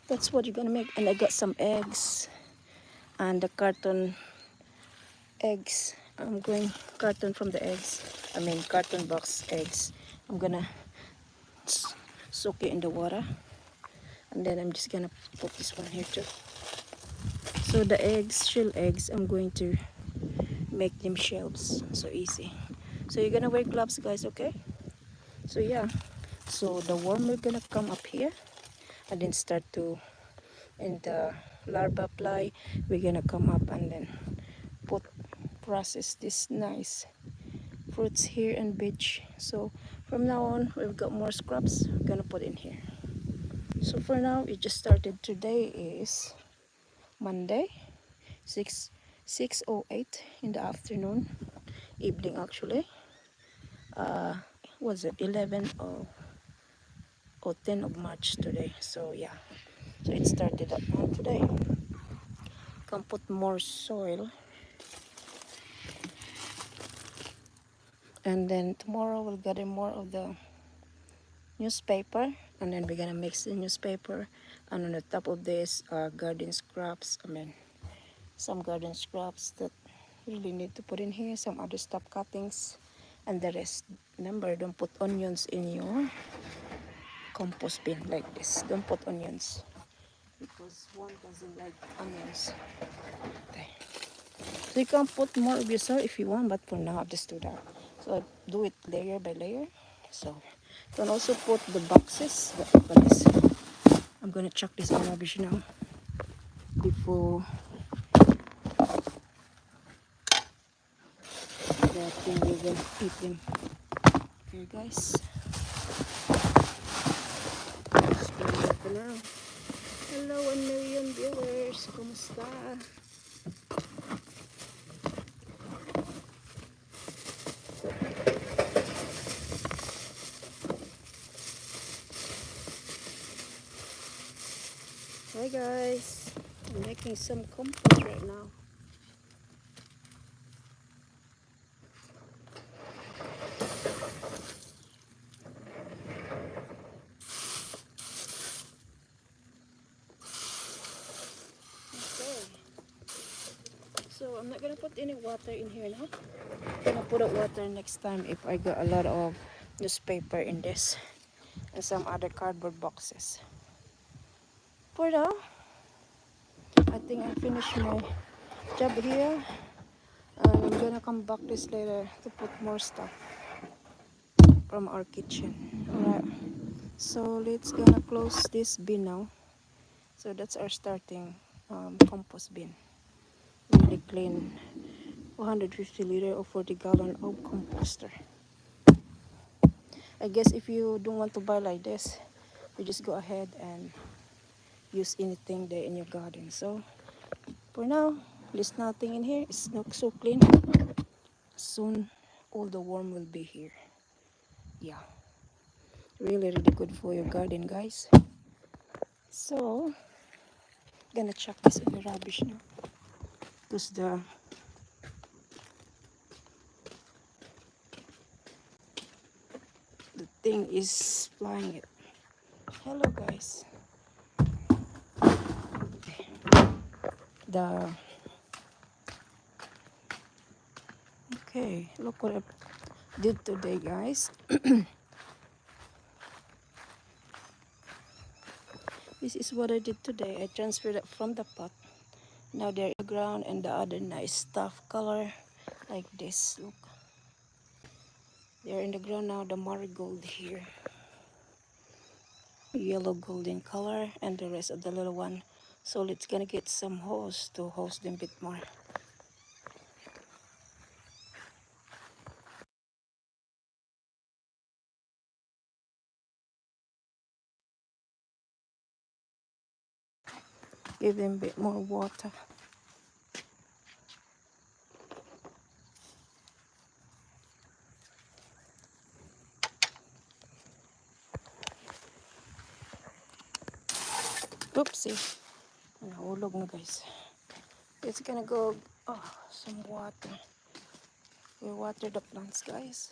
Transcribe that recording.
That's what you're gonna make. And I got some eggs and the carton eggs. I'm going carton from the eggs. I mean carton box eggs. I'm gonna soak it in the water, and then I'm just gonna put this one here too. So the eggs, shell eggs, I'm going to make them shells. So easy. So you're gonna wear gloves, guys, okay? So yeah. So the worm will gonna come up here and then start to, and the larva fly, we're gonna come up and then put process this nice fruits here and beach. So from now on, we've got more scraps we're gonna put in here. So for now, it just started. Today is Monday, 6:08 in the afternoon, evening actually. Was it 11 or 10 of March today? So yeah, so it started at 1 today. Can put more soil, and then tomorrow we'll gather more of the newspaper, and then we're gonna mix the newspaper, and on the top of this garden scraps, I mean some garden scraps that really need to put in here, some other stuff cuttings, and the rest. Remember, don't put onions in your compost bin like this. Don't put onions because one doesn't like onions. Okay. So you can put more of your soil if you want, but for now I'll just do that. So I do it layer by layer. So you can also put the boxes. But this, I'm gonna chuck this in rubbish now before that thing will eat them. Okay, guys. Now. Hello, 1 million viewers. Kumusta? Hi guys. I'm making some compost right now. Okay. So I'm not gonna put any water in here now. I'm gonna put out water next time if I got a lot of newspaper in this and some other cardboard boxes. For now, I think I finished my job here, and I'm gonna come back this later to put more stuff from our kitchen. Alright, so let's gonna close this bin now. So that's our starting compost bin. Really clean 150 liter or 40 gallon of composter. I guess if you don't want to buy like this, you just go ahead and use anything there in your garden. So for now, there's nothing in here. It's not so clean. Soon all the worm will be here. Yeah, really good for your garden, guys. So gonna chuck this in the rubbish now because the thing is flying it. Hello guys. The okay, look what I did today, guys. This is what I did today. I transferred it from the pot. Now they're in the ground, and the other nice stuff color like this. Look, they're in the ground now. The marigold here, yellow golden color, and the rest of the little one. So let's gonna get some hose to hose them a bit more. Give them a bit more water. Oopsie. Nahulog na, guys. It's gonna go some water. We water the plants, guys.